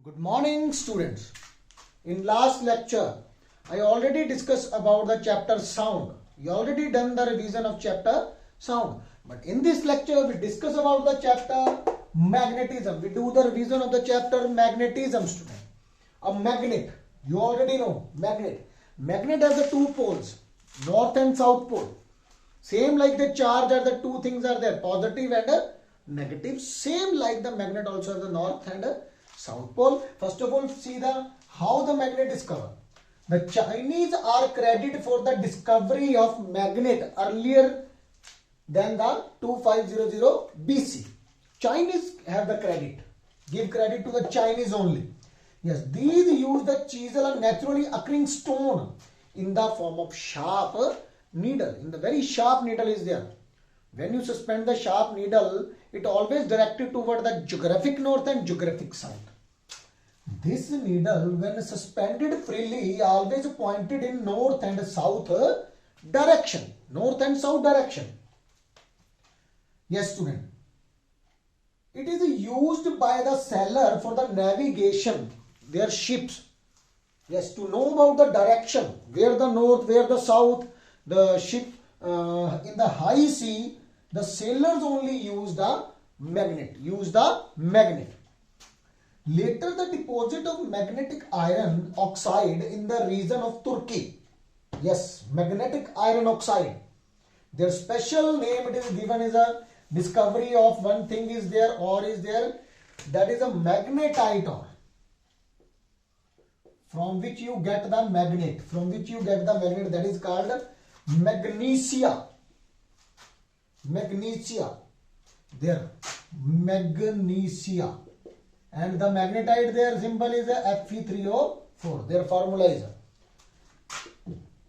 Good morning, students. In last lecture, I already discussed about the chapter sound. You already done the revision of chapter sound. But in this lecture, we discuss about the chapter magnetism. We do the revision of the chapter magnetism, student. A magnet, you already know, magnet. Magnet has the two poles, north and south pole. Same like the charge are the two things are there, positive and negative. Same like the magnet also has the north and south pole. First of all, see the how the magnet discovered. The Chinese are credited for the discovery of magnet earlier than the 2500 BC. Chinese have the credit. Give credit to the Chinese only. Yes, these use the chisel, a naturally occurring stone in the form of sharp needle. In the very sharp needle is there. When you suspend the sharp needle, it always directed toward the geographic north and geographic south. This needle, when suspended freely, always pointed in north and south direction. North and south direction. Yes, student. It is used by the sailor for the navigation, their ships. Yes, to know about the direction, where the north, where the south, the ship in the high sea, the sailors only use the magnet. Later, the deposit of magnetic iron oxide in the region of Turkey. Yes, magnetic iron oxide. Their special name it is given is a discovery of one thing is there or is there, that is a magnetite ore. From which you get the magnet. That is called magnesia. There, magnesia. And the magnetite, their symbol is a Fe3O4. Their formula is.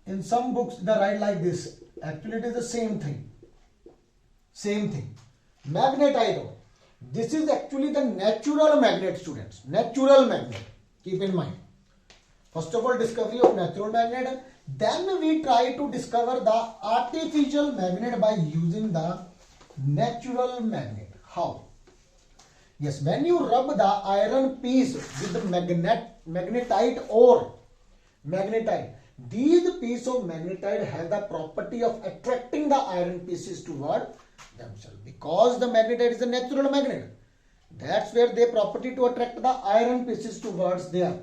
In some books, they write like this. Actually, it is the same thing. Magnetite ore. This is actually the natural magnet, students. Natural magnet. Keep in mind. First of all, discovery of natural magnet. Then we try to discover the artificial magnet by using the natural magnet. How? Yes, when you rub the iron piece with the magnetite ore, these pieces of magnetite have the property of attracting the iron pieces toward themselves. Because the magnetite is a natural magnet, that's where they property to attract the iron pieces towards there.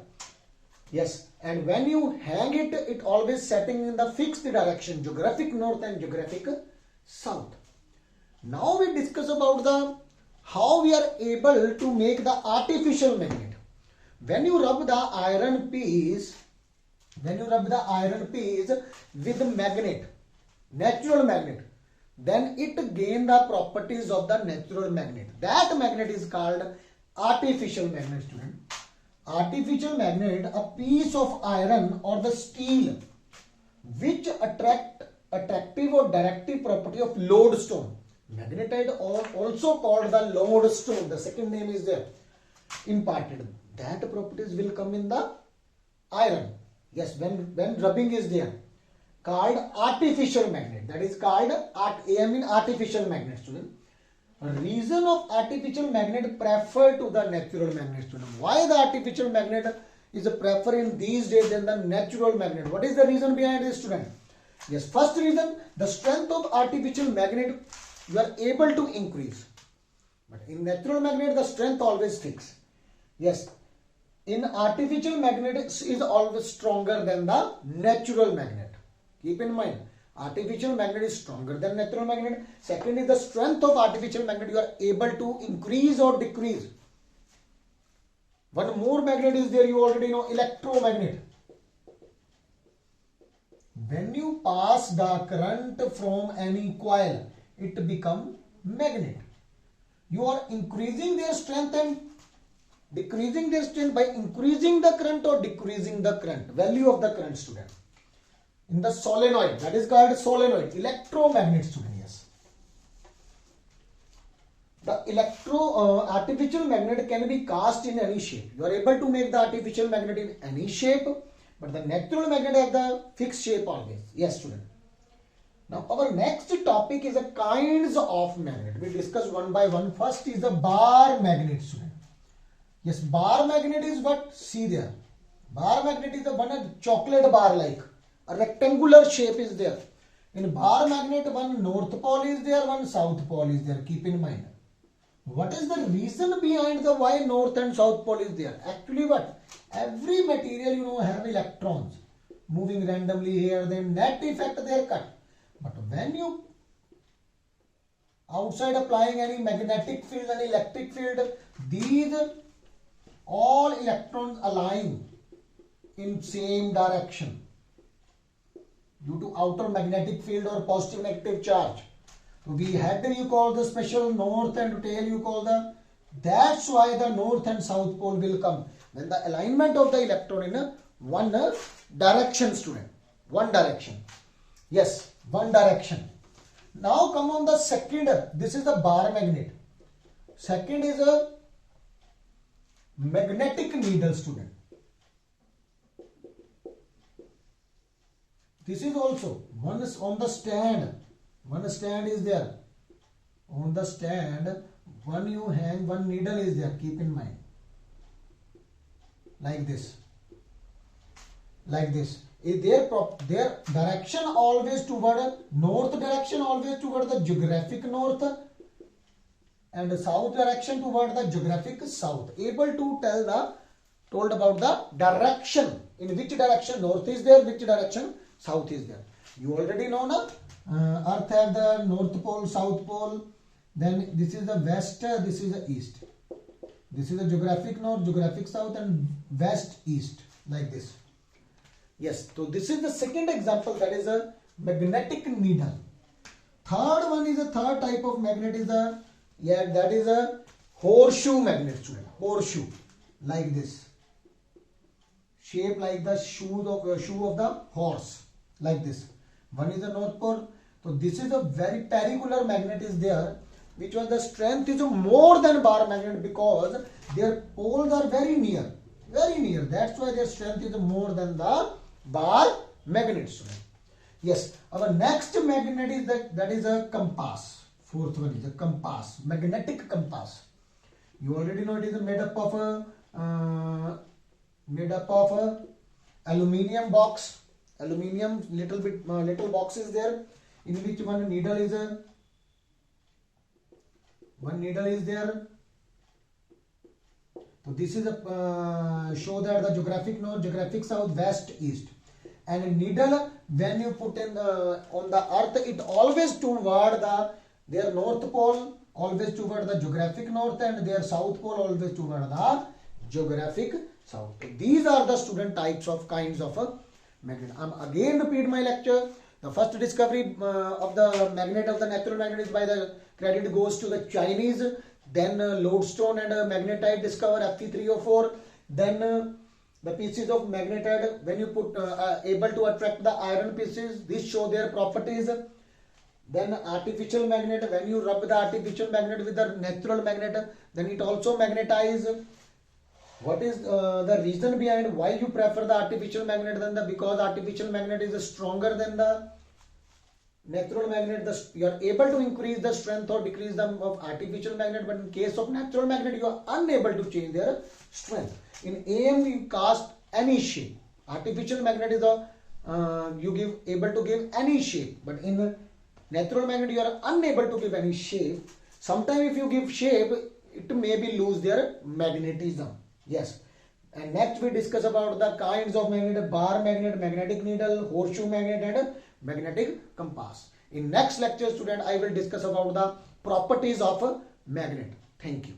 Yes, and when you hang it, it always setting in the fixed direction, geographic north and geographic south. Now we discuss about the how we are able to make the artificial magnet. When you rub the iron piece with the magnet, natural magnet, then it gain the properties of the natural magnet. That magnet is called artificial magnet, student. Artificial magnet, a piece of iron or the steel which attractive or directive property of lodestone. Magnetite or also called the lodestone. The second name is there imparted. That properties will come in the iron. Yes, when rubbing is there, called artificial magnet. That is called artificial magnet, student. A reason of artificial magnet prefer to the natural magnet, student. Why the artificial magnet is preferred in these days than the natural magnet? What is the reason behind this, student? Yes, first reason, the strength of artificial magnet you are able to increase. But in natural magnet, the strength always fixed. Yes, in artificial magnet is always stronger than the natural magnet. Keep in mind, artificial magnet is stronger than natural magnet. Second is the strength of artificial magnet you are able to increase or decrease. One more magnet is there, you already know, electromagnet. When you pass the current from any coil, it become magnet. You are increasing their strength and decreasing their strength by increasing the current or decreasing the current. Value of the current, student. In the solenoid, that is called solenoid, electromagnet, student. Yes. The artificial magnet can be cast in any shape. You are able to make the artificial magnet in any shape, but the natural magnet has the fixed shape always. Yes, student. Now our next topic is a kinds of magnet. We discuss one by one. First is the bar magnet, student. Yes, bar magnet is what? See there. Bar magnet is the one a chocolate bar like. A rectangular shape is there. In bar magnet, one north pole is there, one south pole is there. Keep in mind. What is the reason behind the why north and south pole is there? Actually what? Every material have electrons moving randomly here, then net effect they are cut. But when you outside applying any magnetic field and electric field, these all electrons align in same direction due to outer magnetic field or positive negative charge. So we had you call the special north and tail you call the, that's why the north and south pole will come when the alignment of the electron in one direction, student. One direction. Yes, one direction. Now come on the second, this is the bar magnet. Second is a magnetic needle, student. This is also one is on the stand. One stand is there. On the stand, one you hang, one needle is there. Keep in mind. Like this. Like this. Is their direction always toward north direction, always toward the geographic north, and south direction toward the geographic south. Able to told about the direction, in which direction north is there, which direction south is there. You already know na. Earth have the north pole, south pole. Then this is the west, this is the east. This is the geographic north, geographic south, and west east, like this. Yes, so this is the second example, that is a magnetic needle. Third one is a third type of magnet is a, that is a horseshoe magnet, student. Horseshoe, like this. Shape like the shoe of the horse, like this. One is the north pole. So this is a very pericular magnet is there, which was the strength is more than bar magnet because their poles are very near. Very near. That's why their strength is more than the bar magnet, student. Yes, our next magnet is that is a compass. Fourth one is a compass, magnetic compass. You already know it is made up of a aluminium box. Aluminium little box is there, in which one needle is there. So this is a show that the geographic north, geographic south, west, east. And a needle, when you put in on the earth, it always toward their north pole, always toward the geographic north, and their south pole always toward the geographic south. So these are the student types of kinds of a magnet. I'm again repeat my lecture. The first discovery of the magnet of the natural magnet is by the credit goes to the Chinese. Then lodestone and magnetite discover Fe3O4. Then the pieces of magnetite, when you put able to attract the iron pieces, these show their properties. Then artificial magnet, when you rub the artificial magnet with the natural magnet, then it also magnetizes. What is the reason behind why you prefer the artificial magnet than because artificial magnet is stronger than the natural magnet? You are able to increase the strength or decrease them of artificial magnet, but in case of natural magnet you are unable to change their strength. In AM you cast any shape. Artificial magnet is able to give any shape, but in natural magnet you are unable to give any shape. Sometimes if you give shape, it may be lose their magnetism. Yes. And next we discuss about the kinds of magnet: bar magnet, magnetic needle, horseshoe magnet, and magnetic compass. In next lecture, student, I will discuss about the properties of a magnet. Thank you.